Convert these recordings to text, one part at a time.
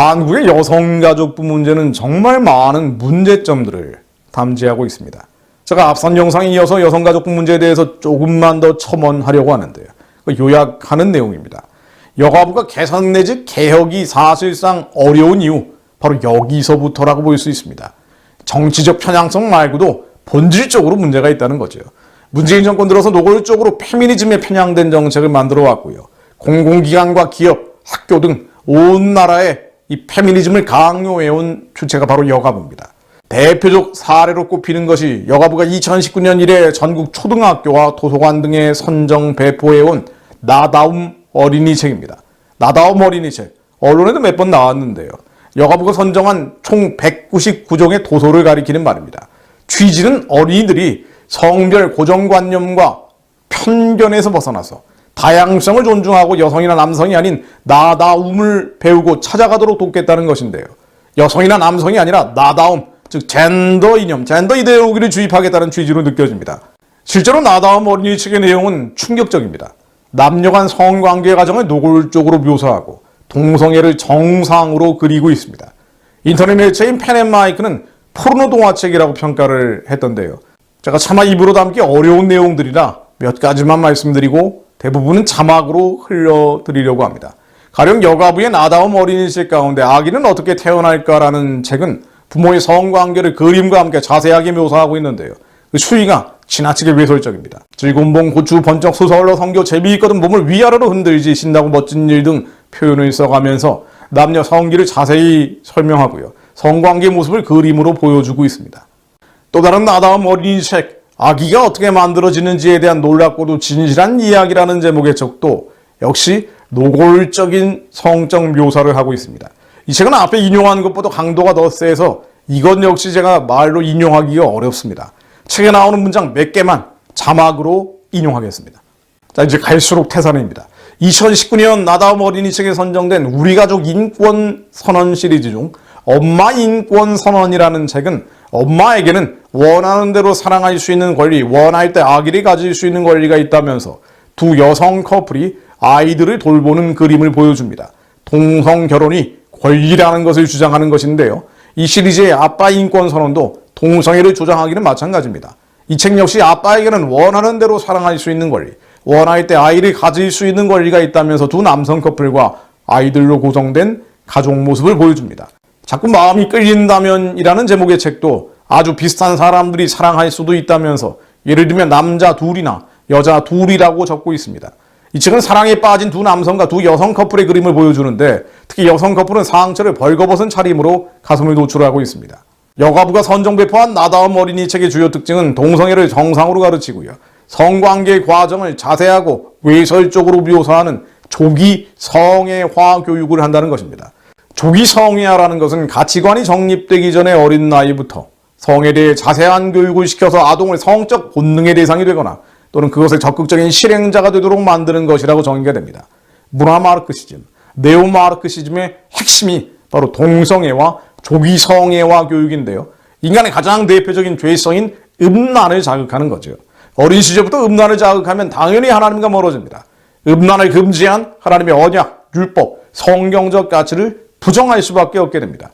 한국의 여성가족부 문제는 정말 많은 문제점들을 담지하고 있습니다. 제가 앞선 영상에 이어서 여성가족부 문제에 대해서 조금만 더 첨언하려고 하는데요. 요약하는 내용입니다. 여가부가 개선 내지 개혁이 사실상 어려운 이유, 바로 여기서부터라고 볼 수 있습니다. 정치적 편향성 말고도 본질적으로 문제가 있다는 거죠. 문재인 정권 들어서 노골적으로 페미니즘에 편향된 정책을 만들어 왔고요. 공공기관과 기업, 학교 등 온 나라에 이 페미니즘을 강요해온 주체가 바로 여가부입니다. 대표적 사례로 꼽히는 것이 여가부가 2019년 이래 전국 초등학교와 도서관 등에 선정 배포해온 나다움 어린이책입니다. 나다움 어린이책, 언론에도 몇 번 나왔는데요. 여가부가 선정한 총 199종의 도서를 가리키는 말입니다. 취지는 어린이들이 성별 고정관념과 편견에서 벗어나서 다양성을 존중하고 여성이나 남성이 아닌 나다움을 배우고 찾아가도록 돕겠다는 것인데요. 여성이나 남성이 아니라 나다움, 즉 젠더 이념, 젠더 이데올로기를 주입하겠다는 취지로 느껴집니다. 실제로 나다움 어린이 책의 내용은 충격적입니다. 남녀 간 성관계 과정을 노골적으로 묘사하고 동성애를 정상으로 그리고 있습니다. 인터넷 매체인 펜앤마이크는 포르노 동화책이라고 평가를 했던데요. 제가 차마 입으로 담기 어려운 내용들이라 몇 가지만 말씀드리고 대부분은 자막으로 흘려드리려고 합니다. 가령 여가부의 나다움 어린이책 가운데 아기는 어떻게 태어날까라는 책은 부모의 성관계를 그림과 함께 자세하게 묘사하고 있는데요. 그 추리가 지나치게 외설적입니다. 즐거운 고추 번쩍 솟아올라 성교 재미있거든 몸을 위아래로 흔들지 신나고 멋진 일 등 표현을 써가면서 남녀 성기를 자세히 설명하고요. 성관계 모습을 그림으로 보여주고 있습니다. 또 다른 나다움 어린이 책 아기가 어떻게 만들어지는지에 대한 놀랍고도 진실한 이야기라는 제목의 책도 역시 노골적인 성적 묘사를 하고 있습니다. 이 책은 앞에 인용한 것보다 강도가 더 세서 이것 역시 제가 말로 인용하기가 어렵습니다. 책에 나오는 문장 몇 개만 자막으로 인용하겠습니다. 자, 이제 갈수록 태산입니다. 2019년 나다움 어린이 책에 선정된 우리 가족 인권 선언 시리즈 중 엄마 인권 선언이라는 책은 엄마에게는 원하는 대로 사랑할 수 있는 권리, 원할 때 아기를 가질 수 있는 권리가 있다면서 두 여성 커플이 아이들을 돌보는 그림을 보여줍니다. 동성 결혼이 권리라는 것을 주장하는 것인데요. 이 시리즈의 아빠 인권 선언도 동성애를 주장하기는 마찬가지입니다. 이 책 역시 아빠에게는 원하는 대로 사랑할 수 있는 권리, 원할 때 아이를 가질 수 있는 권리가 있다면서 두 남성 커플과 아이들로 구성된 가족 모습을 보여줍니다. 자꾸 마음이 끌린다면이라는 제목의 책도 아주 비슷한 사람들이 사랑할 수도 있다면서 예를 들면 남자 둘이나 여자 둘이라고 적고 있습니다. 이 책은 사랑에 빠진 두 남성과 두 여성 커플의 그림을 보여주는데 특히 여성 커플은 상처를 벌거벗은 차림으로 가슴을 노출하고 있습니다. 여가부가 선정 배포한 나다움 어린이 책의 주요 특징은 동성애를 정상으로 가르치고요. 성관계 과정을 자세하고 외설적으로 묘사하는 조기 성애화 교육을 한다는 것입니다. 조기 성애화라는 것은 가치관이 정립되기 전에 어린 나이부터 성에 대해 자세한 교육을 시켜서 아동을 성적 본능의 대상이 되거나 또는 그것의 적극적인 실행자가 되도록 만드는 것이라고 정의가 됩니다. 문화 마르크시즘, 네오 마르크시즘의 핵심이 바로 동성애와 조기 성애화 교육인데요. 인간의 가장 대표적인 죄성인 음란을 자극하는 거죠. 어린 시절부터 음란을 자극하면 당연히 하나님과 멀어집니다. 음란을 금지한 하나님의 언약, 율법, 성경적 가치를 부정할 수밖에 없게 됩니다.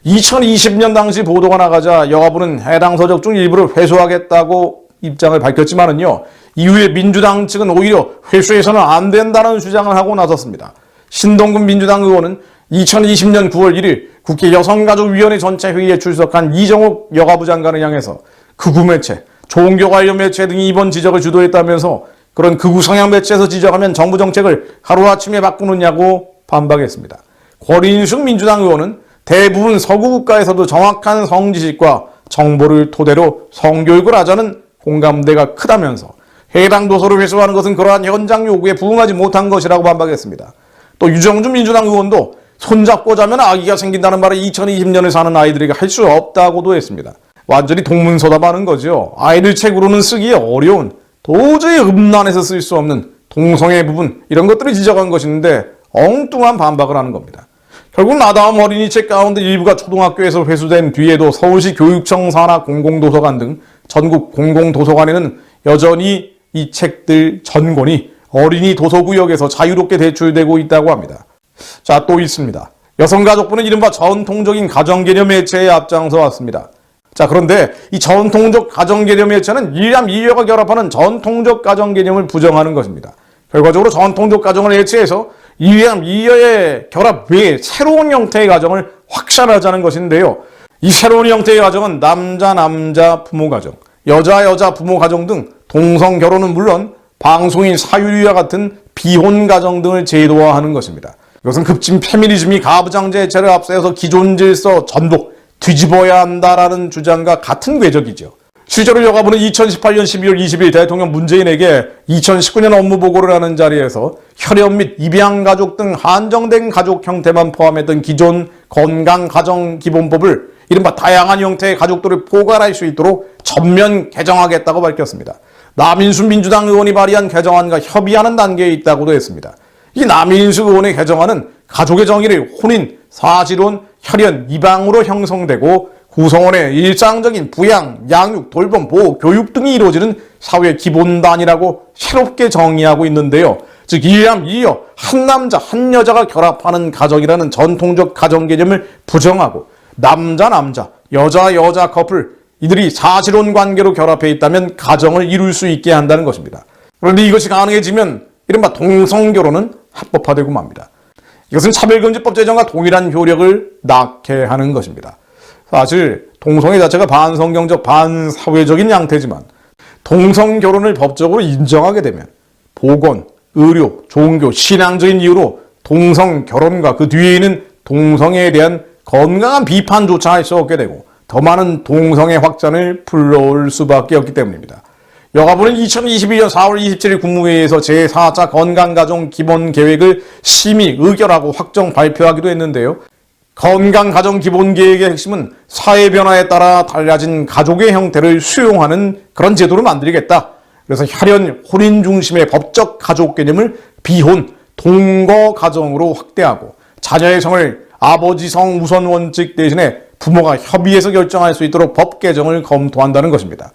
2020년 당시 보도가 나가자 여가부는 해당 서적 중 일부를 회수하겠다고 입장을 밝혔지만은요, 이후에 민주당 측은 오히려 회수해서는 안 된다는 주장을 하고 나섰습니다. 신동근 민주당 의원은 2020년 9월 1일 국회 여성가족위원회 전체 회의에 출석한 이정욱 여가부 장관을 향해서 극우 매체, 종교 관련 매체 등이 이번 지적을 주도했다면서 그런 극우 성향 매체에서 지적하면 정부 정책을 하루아침에 바꾸느냐고 반박했습니다. 권인숙 민주당 의원은 대부분 서구 국가에서도 정확한 성지식과 정보를 토대로 성교육을 하자는 공감대가 크다면서 해당 도서를 회수하는 것은 그러한 현장 요구에 부응하지 못한 것이라고 반박했습니다. 또 유정준 민주당 의원도 손잡고 자면 아기가 생긴다는 말을 2020년에 사는 아이들에게 할 수 없다고도 했습니다. 완전히 동문서답하는 거죠. 아이들 책으로는 쓰기 어려운, 도저히 음란해서 쓸 수 없는 동성애 부분, 이런 것들을 지적한 것인데 엉뚱한 반박을 하는 겁니다. 결국 나다움 어린이 책 가운데 일부가 초등학교에서 회수된 뒤에도 서울시 교육청 산하 공공도서관 등 전국 공공도서관에는 여전히 이 책들 전권이 어린이 도서구역에서 자유롭게 대출되고 있다고 합니다. 자, 또 있습니다. 여성가족부는 이른바 전통적인 가정개념 해체에 앞장서 왔습니다. 자, 그런데 이 전통적 가정개념 해체는 이남 이여가 결합하는 전통적 가정개념을 부정하는 것입니다. 결과적으로 전통적 가정을 해체해서 이남 이여의 결합 외에 새로운 형태의 가정을 확산하자는 것인데요. 이 새로운 형태의 가정은 남자 부모 가정, 여자 부모 가정 등 동성 결혼은 물론 방송인 사유리와 같은 비혼 가정 등을 제도화하는 것입니다. 이것은 급진 페미니즘이 가부장제 해체를 앞세워서 기존 질서 전복 뒤집어야 한다라는 주장과 같은 궤적이죠. 실제로 여가부는 2018년 12월 20일 대통령 문재인에게 2019년 업무 보고를 하는 자리에서 혈연 및 입양가족 등 한정된 가족 형태만 포함했던 기존 건강가정기본법을 이른바 다양한 형태의 가족들을 포괄할 수 있도록 전면 개정하겠다고 밝혔습니다. 남인수 민주당 의원이 발의한 개정안과 협의하는 단계에 있다고도 했습니다. 이 남인수 의원의 개정안은 가족의 정의를 혼인, 사실혼, 혈연, 입양으로 형성되고 구성원의 일상적인 부양, 양육, 돌봄, 보호, 교육 등이 이루어지는 사회의 기본 단위라고 새롭게 정의하고 있는데요. 즉 이남 이여, 한 남자 한 여자가 결합하는 가정이라는 전통적 가정 개념을 부정하고 남자, 여자 커플 이들이 사실혼 관계로 결합해 있다면 가정을 이룰 수 있게 한다는 것입니다. 그런데 이것이 가능해지면 이른바 동성결혼은 합법화되고 맙니다. 이것은 차별금지법 제정과 동일한 효력을 낳게 하는 것입니다. 사실 동성애 자체가 반성경적, 반사회적인 양태지만 동성결혼을 법적으로 인정하게 되면 보건, 의료, 종교, 신앙적인 이유로 동성결혼과 그 뒤에 있는 동성애에 대한 건강한 비판조차 할 수 없게 되고 더 많은 동성애 확산을 불러올 수밖에 없기 때문입니다. 여가부는 2022년 4월 27일 국무회의에서 제4차 건강가정 기본계획을 심의, 의결하고 확정 발표하기도 했는데요. 건강가정 기본계획의 핵심은 사회 변화에 따라 달라진 가족의 형태를 수용하는 그런 제도를 만들겠다. 그래서 혈연, 혼인 중심의 법적 가족 개념을 비혼, 동거 가정으로 확대하고 자녀의 성을 아버지 성 우선 원칙 대신에 부모가 협의해서 결정할 수 있도록 법 개정을 검토한다는 것입니다.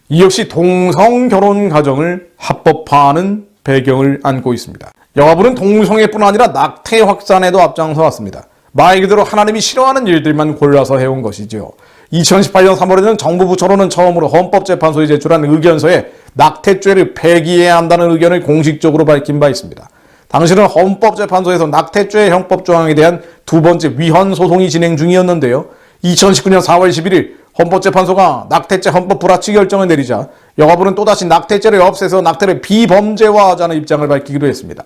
이 역시 동성결혼 가정을 합법화하는 배경을 안고 있습니다. 여가부는 동성애뿐 아니라 낙태 확산에도 앞장서 왔습니다. 말 그대로 하나님이 싫어하는 일들만 골라서 해온 것이죠. 2018년 3월에는 정부 부처로는 처음으로 헌법재판소에 제출한 의견서에 낙태죄를 폐기해야 한다는 의견을 공식적으로 밝힌 바 있습니다. 당시는 헌법재판소에서 낙태죄 형법 조항에 대한 두 번째 위헌 소송이 진행 중이었는데요. 2019년 4월 11일 헌법재판소가 낙태죄 헌법 불합치 결정을 내리자 여가부는 또다시 낙태죄를 없애서 낙태를 비범죄화하자는 입장을 밝히기도 했습니다.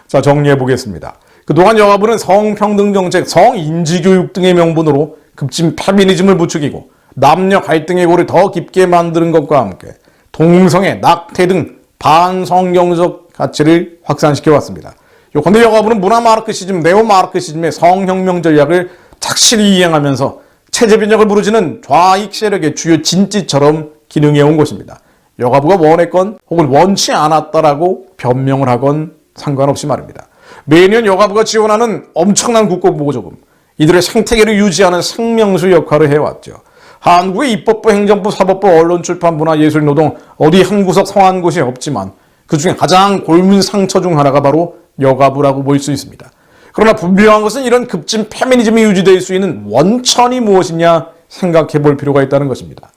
자, 정리해 보겠습니다. 그동안 여가부는 성평등정책, 성인지교육 등의 명분으로 급진 페미니즘을 부추기고 남녀 갈등의 골을 더 깊게 만드는 것과 함께 동성애, 낙태 등 반성경적 가치를 확산시켜 왔습니다. 요컨대 여가부는 문화마르크시즘, 네오마르크시즘의 성혁명 전략을 착실히 이행하면서 체제 변혁을 부르짖는 좌익 세력의 주요 진지처럼 기능해온 것입니다. 여가부가 원했건 혹은 원치 않았다라고 변명을 하건 상관없이 말입니다. 매년 여가부가 지원하는 엄청난 국고보조금, 이들의 생태계를 유지하는 생명수 역할을 해왔죠. 한국의 입법부, 행정부, 사법부, 언론, 출판, 문화, 예술, 노동 어디 한 구석 성한 곳이 없지만 그중에 가장 골문 상처 중 하나가 바로 여가부라고 볼 수 있습니다. 그러나 분명한 것은 이런 급진 페미니즘이 유지될 수 있는 원천이 무엇이냐 생각해 볼 필요가 있다는 것입니다.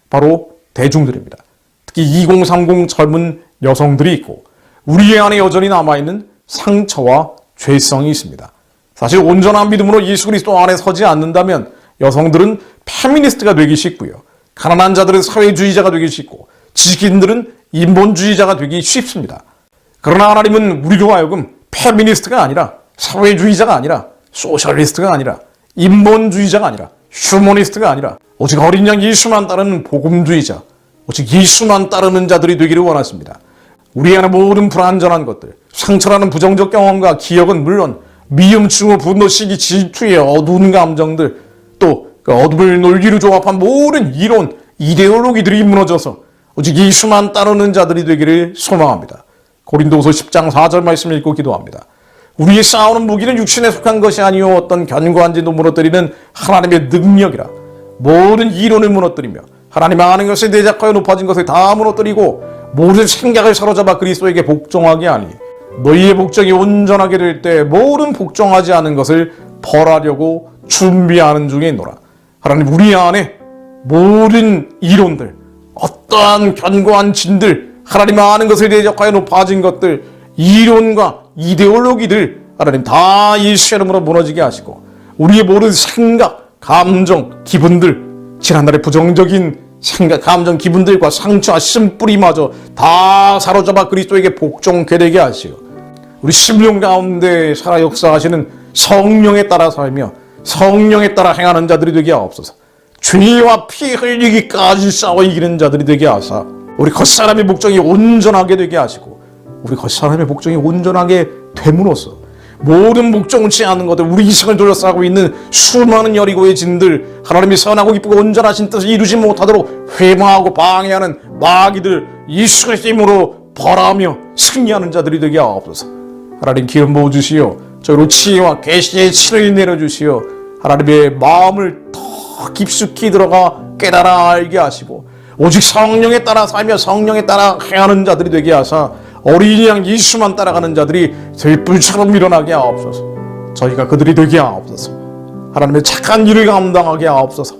바로 대중들입니다. 특히 2030 젊은 여성들이 있고 우리 안에 여전히 남아있는 상처와 죄성이 있습니다. 사실 온전한 믿음으로 예수 그리스도 안에 서지 않는다면 여성들은 페미니스트가 되기 쉽고요. 가난한 자들은 사회주의자가 되기 쉽고 지식인들은 인본주의자가 되기 쉽습니다. 그러나 하나님은 우리로 하여금 페미니스트가 아니라 사회주의자가 아니라 소셜리스트가 아니라 인본주의자가 아니라 휴머니스트가 아니라 오직 어린 양 예수만 따르는 복음주의자, 오직 예수만 따르는 자들이 되기를 원하십니다. 우리 안에 모든 불완전한 것들, 상처라는 부정적 경험과 기억은 물론 미움, 증오, 분노, 시기, 질투의 어두운 감정들, 또 그 어둠을 놀기로 조합한 모든 이론, 이데올로기들이 무너져서 오직 예수만 따르는 자들이 되기를 소망합니다. 고린도후서 10장 4절 말씀 읽고 기도합니다. 우리의 싸우는 무기는 육신에 속한 것이 아니요 어떤 견고한 진도 무너뜨리는 하나님의 능력이라. 모든 이론을 무너뜨리며 하나님 아는 것에 내작하여 높아진 것을 다 무너뜨리고 모든 생각을 사로잡아 그리스도에게 복종하게 하니 너희의 복종이 온전하게 될 때 모든 복종하지 않은 것을 벌하려고 준비하는 중에 있노라. 하나님, 우리 안에 모든 이론들, 어떠한 견고한 진들, 하나님 아는 것에 대적하여 높아진 것들, 이론과 이데올로기들, 하나님 다 예수 이름으로 무너지게 하시고, 우리의 모든 생각, 감정, 기분들, 지난날의 부정적인 생각, 감정, 기분들과 상처와 씨뿌리마저 다 사로잡아 그리스도에게 복종케 되게 하시고, 우리 심령 가운데 살아 역사하시는 성령에 따라 살며 성령에 따라 행하는 자들이 되게 하옵소서. 죄와 피 흘리기까지 싸워 이기는 자들이 되게 하사 우리 겉사람의 목적이 온전하게 되게 하시고, 우리 겉사람의 목적이 온전하게 됨으로써 모든 목적치 않은 것들, 우리 이생을 둘러싸고 있는 수많은 여리고의 진들, 하나님이 선하고 기쁘고 온전하신 뜻을 이루지 못하도록 회방하고 방해하는 마귀들 예수 그리스도의 이름으로 벌하며 승리하는 자들이 되게 하옵소서. 하나님, 기름 부어주시오. 저희로 치유와 계시의 치를 내려주시오. 하나님의 마음을 더 깊숙이 들어가 깨달아 알게 하시고, 오직 성령에 따라 살며 성령에 따라 행하는 자들이 되게 하사 어린이 양 예수만 따라가는 자들이 들불처럼 일어나게 하옵소서. 저희가 그들이 되게 하옵소서. 하나님의 착한 일을 감당하게 하옵소서.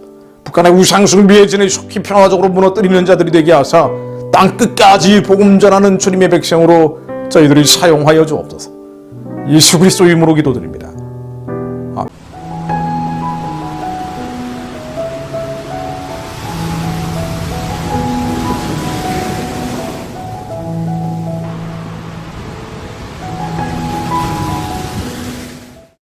북한의 우상숭배의 진을 속히 평화적으로 무너뜨리는 자들이 되게 하사 땅끝까지 복음 전하는 주님의 백성으로 저희들이 사용하여 주옵소서. 예수 그리스도 이름으로 기도드립니다.